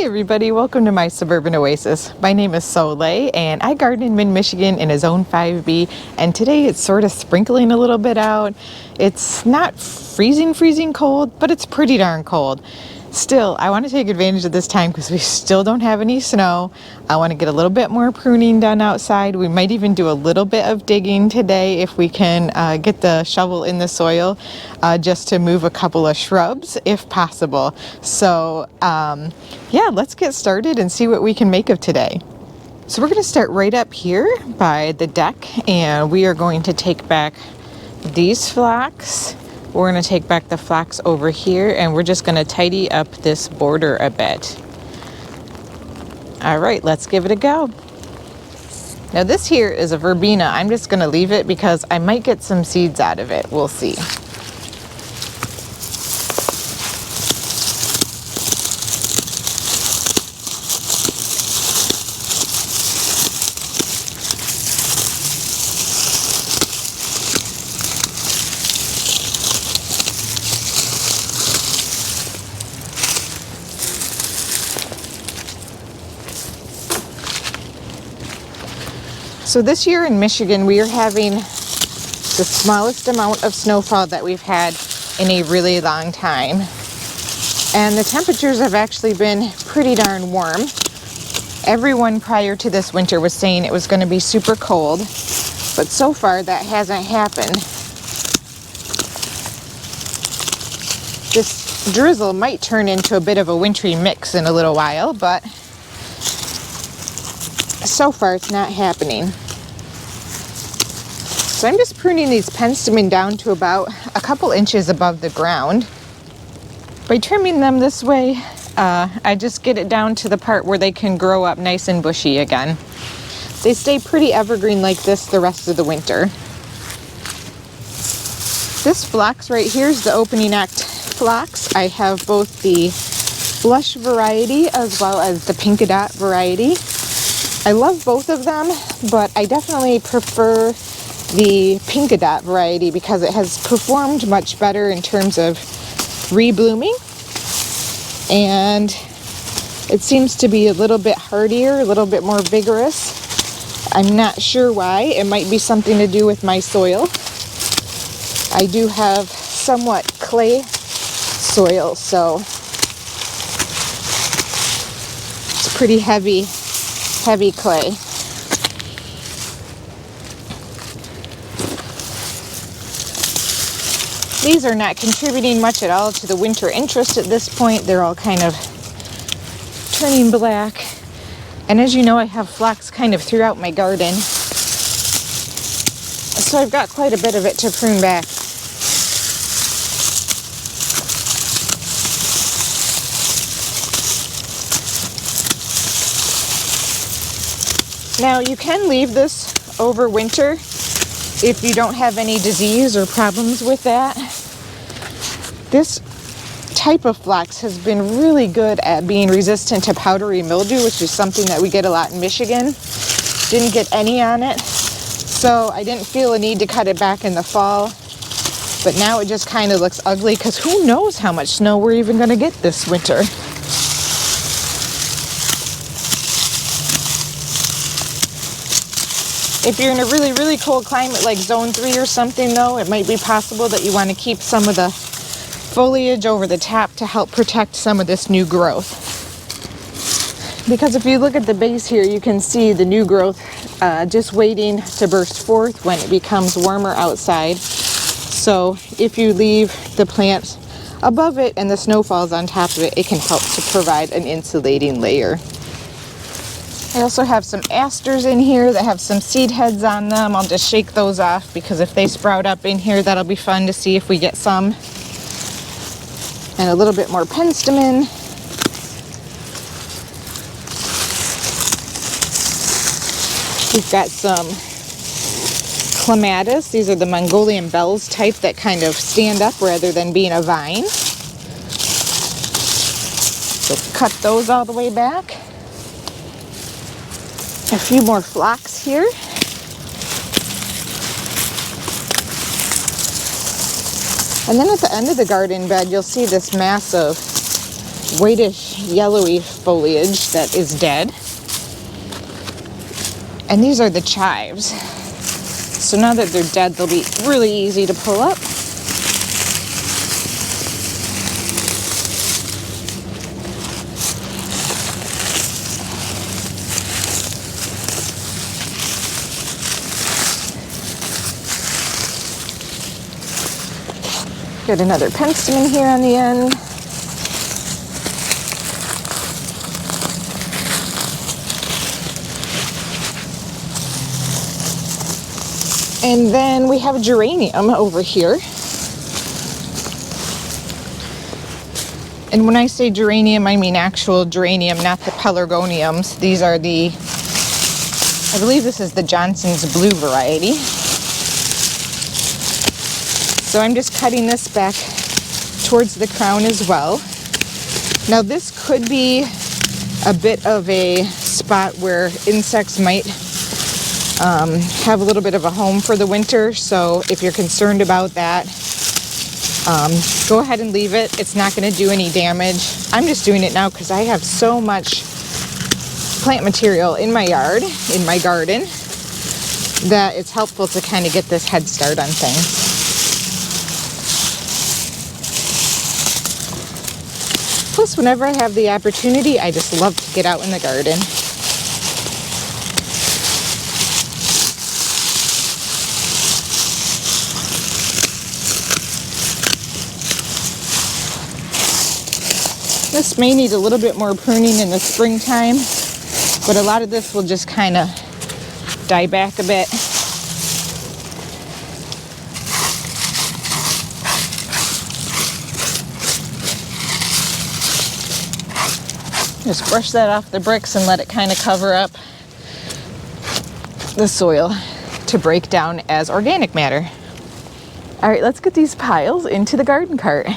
everybody, welcome to my Suburban Oasis. My name is Soleil and I garden in mid-Michigan in a zone 5B, and today it's sort of sprinkling a little bit out. It's not freezing cold, but it's pretty darn cold. Still, I want to take advantage of this time because we still don't have any snow. I want to get a little bit more pruning done outside. We might even do a little bit of digging today if we can get the shovel in the soil just to move a couple of shrubs if possible. So yeah, let's get started and see what we can make of today. So we're going to start right up here by the deck, and we are going to take back these phlox. We're going to take back the phlox over here, and we're just going to tidy up this border a bit. All right, let's give it a go. Now this here is a verbena. I'm just going to leave it because I might get some seeds out of it. We'll see. So this year in Michigan, we are having the smallest amount of snowfall that we've had in a really long time. And the temperatures have actually been pretty darn warm. Everyone prior to this winter was saying it was going to be super cold, but so far that hasn't happened. This drizzle might turn into a bit of a wintry mix in a little while, but so far it's not happening. So I'm just pruning these penstemon down to about a couple inches above the ground. By trimming them this way, I just get it down to the part where they can grow up nice and bushy again. They stay pretty evergreen like this the rest of the winter. This phlox right here is the opening act phlox. I have both the blush variety as well as the pinka dot variety. I love both of them, but I definitely prefer the pinka dot variety because it has performed much better in terms of reblooming, and it seems to be a little bit hardier, a little bit more vigorous. I'm not sure why. It might be something to do with my soil. I do have somewhat clay soil, so it's pretty heavy clay. These are not contributing much at all to the winter interest at this point. They're all kind of turning black. And as you know, I have phlox kind of throughout my garden. So I've got quite a bit of it to prune back. Now you can leave this over winter if you don't have any disease or problems with that. This type of phlox has been really good at being resistant to powdery mildew, which is something that we get a lot in Michigan. Didn't get any on it, so I didn't feel a need to cut it back in the fall. But now it just kind of looks ugly because who knows how much snow we're even going to get this winter. If you're in a really cold climate like zone 3 or something though, it might be possible that you want to keep some of the foliage over the top to help protect some of this new growth. Because if you look at the base here, you can see the new growth just waiting to burst forth when it becomes warmer outside. So if you leave the plant above it and the snow falls on top of it, it can help to provide an insulating layer. I also have some asters in here that have some seed heads on them. I'll just shake those off because if they sprout up in here, that'll be fun to see if we get some. And a little bit more penstemon. We've got some clematis. These are the Mongolian bells type that kind of stand up rather than being a vine. So cut those all the way back. A few more phlox here. And then at the end of the garden bed, you'll see this mass of whitish yellowy foliage that is dead. And these are the chives. So now that they're dead, they'll be really easy to pull up. Got another penstemon here on the end. And then we have a geranium over here. And when I say geranium, I mean actual geranium, not the pelargoniums. These are the, I believe this is the Johnson's Blue variety. So I'm just cutting this back towards the crown as well. Now this could be a bit of a spot where insects might have a little bit of a home for the winter. So if you're concerned about that, go ahead and leave it. It's not going to do any damage. I'm just doing it now because I have so much plant material in my yard, in my garden, that it's helpful to kind of get this head start on things. Plus, whenever I have the opportunity, I just love to get out in the garden. This may need a little bit more pruning in the springtime, but a lot of this will just kind of die back a bit. Just brush that off the bricks and let it kind of cover up the soil to break down as organic matter. All right, let's get these piles into the garden cart.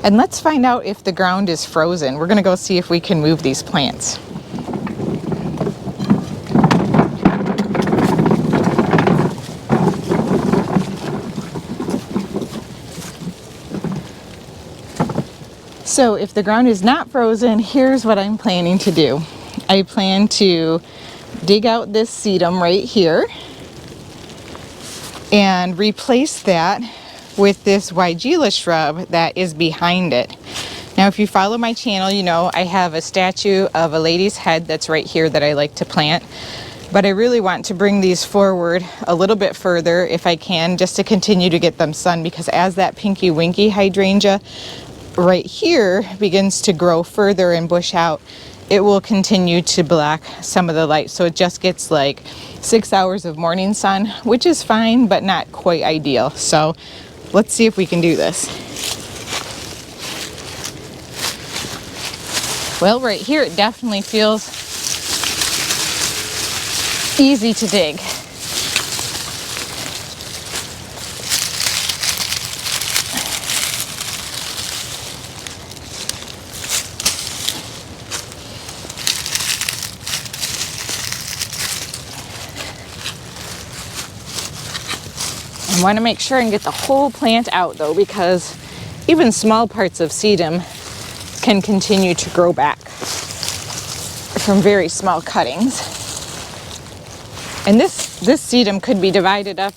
And let's find out if the ground is frozen. We're gonna go see if we can move these plants. So if the ground is not frozen, here's what I'm planning to do. I plan to dig out this sedum right here and replace that with this Weigela shrub that is behind it. Now if you follow my channel, you know I have a statue of a lady's head that's right here that I like to plant, but I really want to bring these forward a little bit further if I can, just to continue to get them sun, because as that pinky winky hydrangea right here begins to grow further and bush out, it will continue to block some of the light. So it just gets like 6 hours of morning sun, which is fine, but not quite ideal. So let's see if we can do this. Well, right here it definitely feels easy to dig. I want to make sure and get the whole plant out though, because even small parts of sedum can continue to grow back from very small cuttings. And this sedum could be divided up,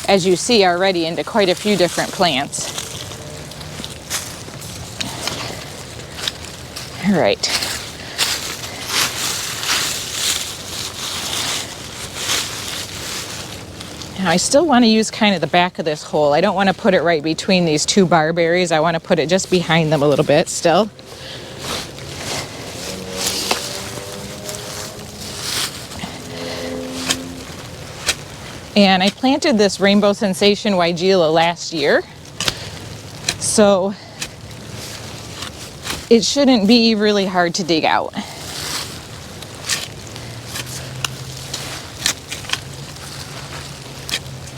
as you see already, into quite a few different plants. All right. Now I still want to use kind of the back of this hole. I don't want to put it right between these two barberries. I want to put it just behind them a little bit still. And I planted this Rainbow Sensation Weigela last year, so it shouldn't be really hard to dig out.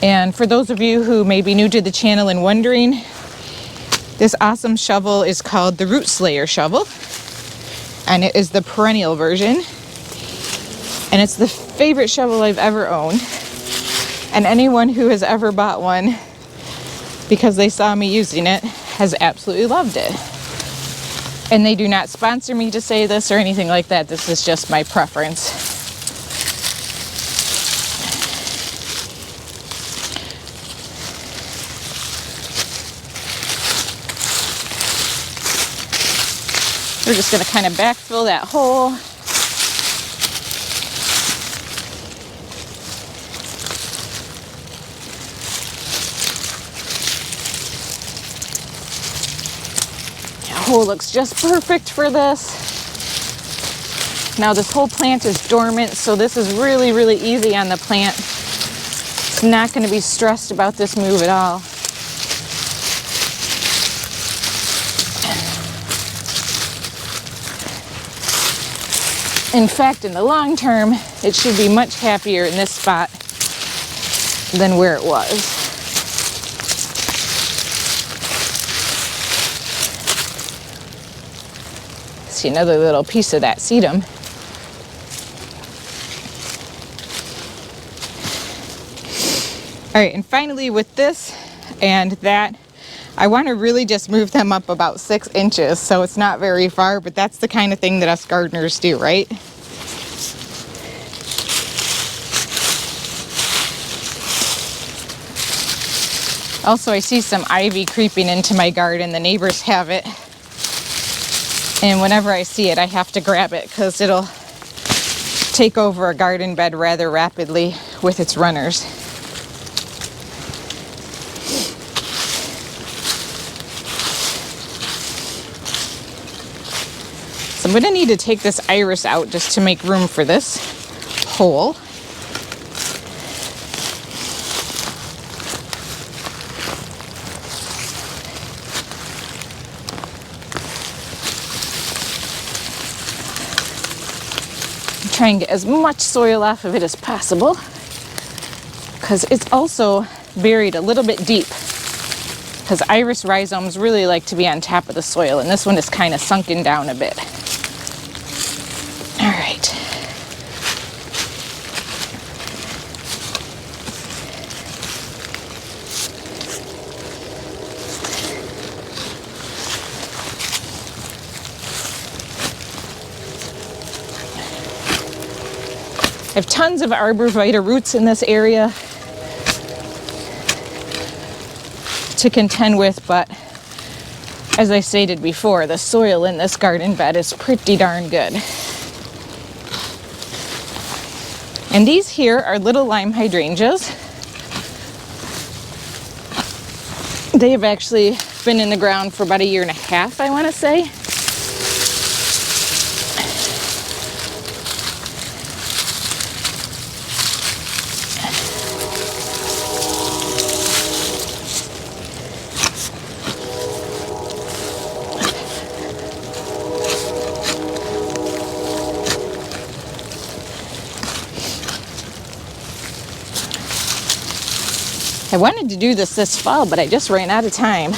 And for those of you who may be new to the channel and wondering, This awesome shovel is called the Root Slayer shovel, and it is the perennial version, and it's the favorite shovel I've ever owned. And anyone who has ever bought one because they saw me using it has absolutely loved it. And they do not sponsor me to say this or anything like that. This is just my preference. We're just going to kind of backfill that hole. That hole looks just perfect for this. Now this whole plant is dormant, so this is really, really easy on the plant. It's not going to be stressed about this move at all. In fact, in the long term, it should be much happier in this spot than where it was. See another little piece of that sedum. All right, and finally with this and that, I want to really just move them up about 6 inches, so it's not very far, but that's the kind of thing that us gardeners do, right? Also, I see some ivy creeping into my garden. The neighbors have it, and whenever I see it, I have to grab it because it'll take over a garden bed rather rapidly with its runners. So I'm going to need to take this iris out just to make room for this hole. Try and get as much soil off of it as possible because it's also buried a little bit deep, because iris rhizomes really like to be on top of the soil, and this one is kind of sunken down a bit. All right. I have tons of arborvitae roots in this area to contend with, but as I stated before, the soil in this garden bed is pretty darn good. And these here are little lime hydrangeas. They have actually been in the ground for about 1.5 years, I want to say. I wanted to do this fall, but I just ran out of time.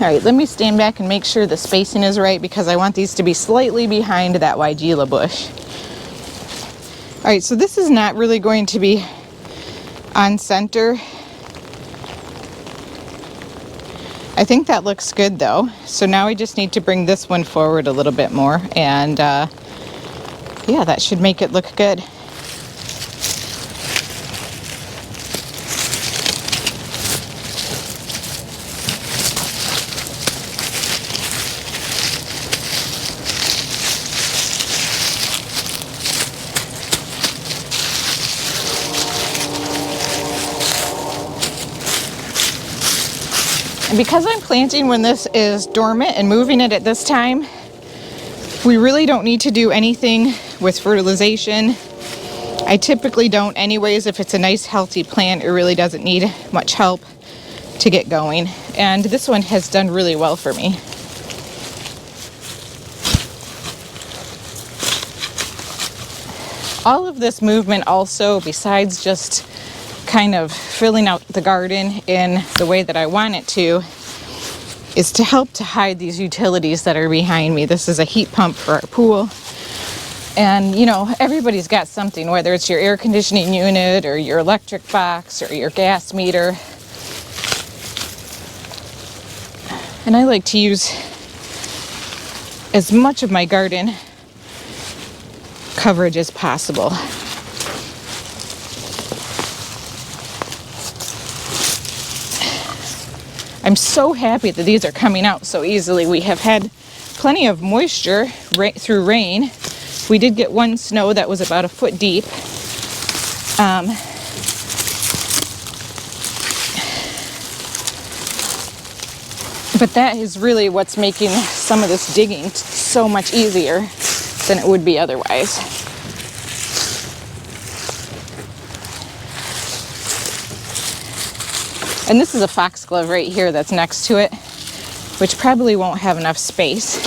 All right, let me stand back and make sure the spacing is right because I want these to be slightly behind that Weigela bush. All right, so this is not really going to be on center. I think that looks good though. So now I just need to bring this one forward a little bit more, and yeah, that should make it look good. And because I'm planting when this is dormant and moving it at this time, we really don't need to do anything with fertilization. I typically don't anyways. If it's a nice healthy plant, it really doesn't need much help to get going. And this one has done really well for me. All of this movement also, besides just kind of filling out the garden in the way that I want it to is to help to hide these utilities that are behind me. This is a heat pump for our pool. And, you know, everybody's got something, whether it's your air conditioning unit or your electric box or your gas meter. And I like to use as much of my garden coverage as possible. I'm so happy that these are coming out so easily. We have had plenty of moisture through rain. We did get one snow that was about a foot deep. But that is really what's making some of this digging so much easier than it would be otherwise. And this is a foxglove right here that's next to it, which probably won't have enough space.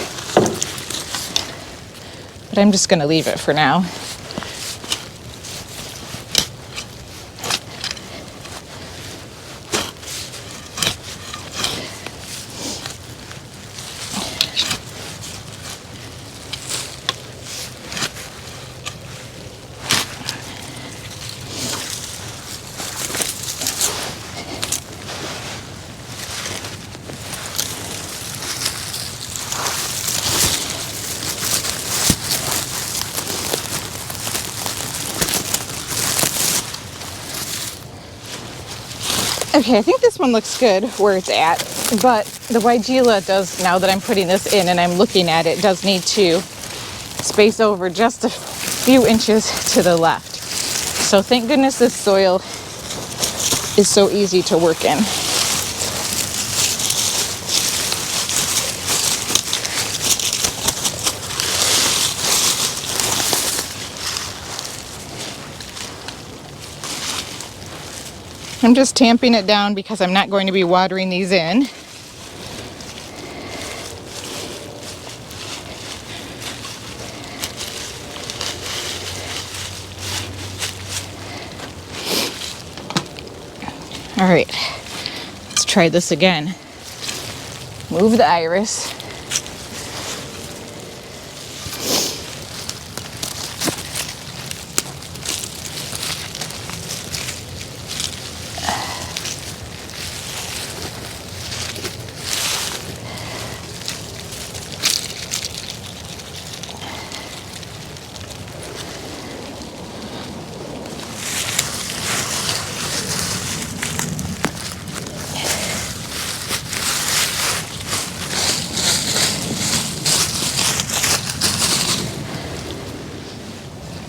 But I'm just going to leave it for now. Okay, I think this one looks good where it's at, but the Weigela does, now that I'm putting this in and I'm looking at it, does need to space over just a few inches to the left. So thank goodness this soil is so easy to work in. I'm just tamping it down because I'm not going to be watering these in. All right, let's try this again. Move the iris.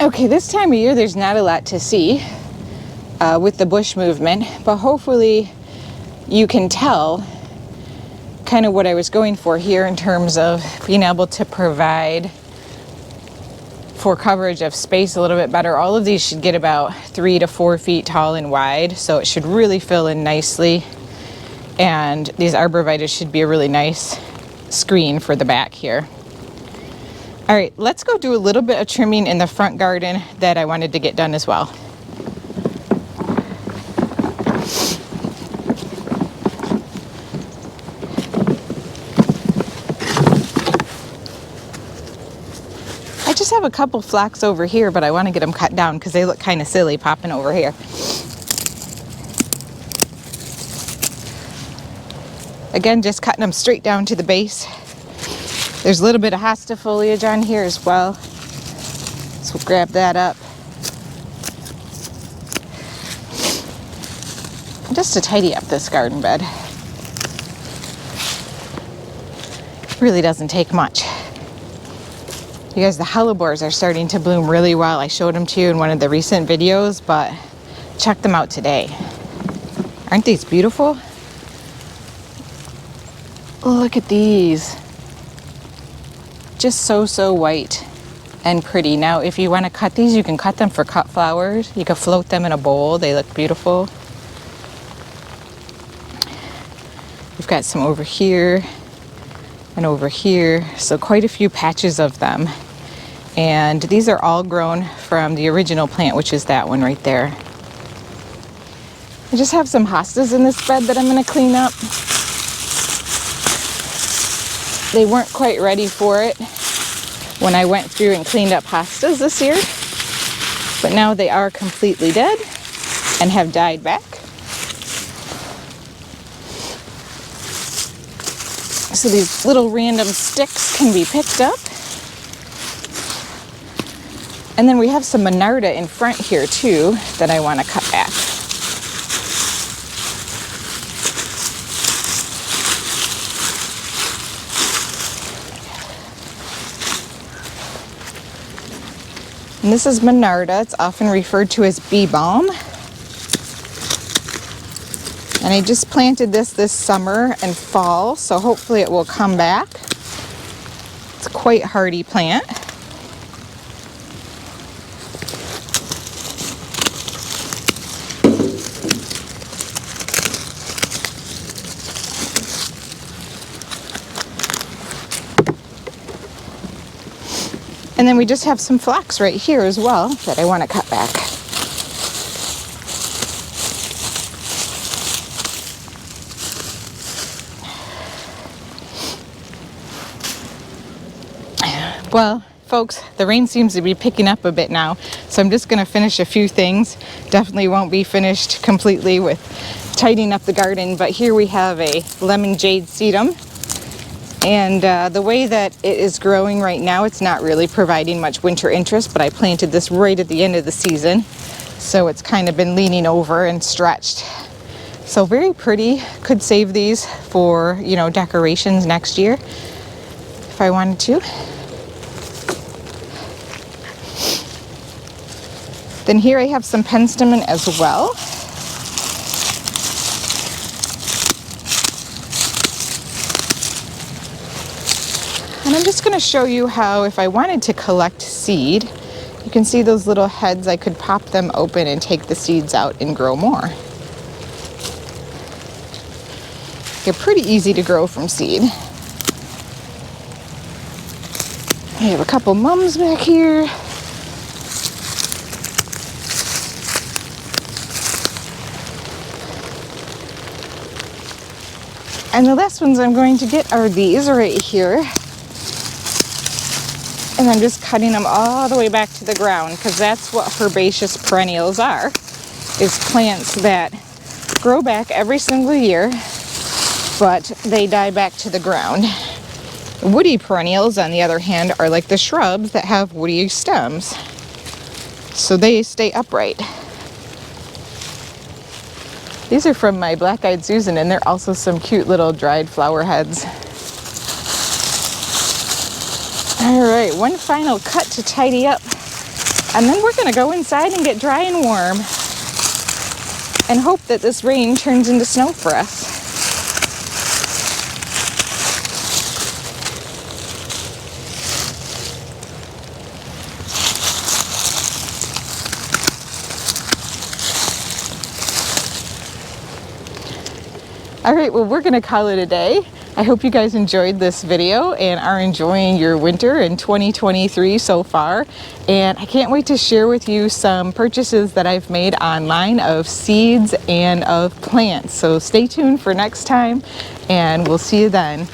Okay, this time of year there's not a lot to see with the bush movement, but hopefully you can tell kind of what I was going for here in terms of being able to provide for coverage of space a little bit better. All of these should get about 3 to 4 feet tall and wide, so it should really fill in nicely. And these arborvitae should be a really nice screen for the back here. All right, let's go do a little bit of trimming in the front garden that I wanted to get done as well. I just have a couple phlox over here, but I want to get them cut down because they look kind of silly popping over here. Again, just cutting them straight down to the base. There's a little bit of hosta foliage on here as well, so we'll grab that up. Just to tidy up this garden bed. It really doesn't take much. You guys, the hellebores are starting to bloom really well. I showed them to you in one of the recent videos, but check them out today. Aren't these beautiful? Look at these. Just so white and pretty. Now, if you want to cut these, you can cut them for cut flowers. You can float them in a bowl. They look beautiful. We've got some over here and over here, so quite a few patches of them. And these are all grown from the original plant, which is that one right there. I just have some hostas in this bed that I'm going to clean up. They weren't quite ready for it when I went through and cleaned up hostas this year, but now they are completely dead and have died back. So these little random sticks can be picked up. And then we have some Monarda in front here too that I want to cut back. And this is Monarda. It's often referred to as bee balm. And I just planted this summer and fall, so hopefully it will come back. It's a quite hardy plant. And then we just have some phlox right here as well that I want to cut back. Well, folks, the rain seems to be picking up a bit now, so I'm just going to finish a few things. Definitely won't be finished completely with tidying up the garden, but here we have a lemon jade sedum. And the way that it is growing right now, it's not really providing much winter interest, but I planted this right at the end of the season, so it's kind of been leaning over and stretched. So very pretty. Could save these for, you know, decorations next year if I wanted to. Then here I have some penstemon as well. And I'm just going to show you how, if I wanted to collect seed, you can see those little heads, I could pop them open and take the seeds out and grow more. They're pretty easy to grow from seed. I have a couple mums back here. And the last ones I'm going to get are these right here. And I'm just cutting them all the way back to the ground, because that's what herbaceous perennials are, is plants that grow back every single year, but they die back to the ground. Woody perennials, on the other hand, are like the shrubs that have woody stems, so they stay upright. These are from my black-eyed Susan, and they're also some cute little dried flower heads. All right, one final cut to tidy up, and then we're gonna go inside and get dry and warm and hope that this rain turns into snow for us. All right, well, we're gonna call it a day. I hope you guys enjoyed this video and are enjoying your winter in 2023 so far. And I can't wait to share with you some purchases that I've made online of seeds and of plants. So stay tuned for next time, and we'll see you then.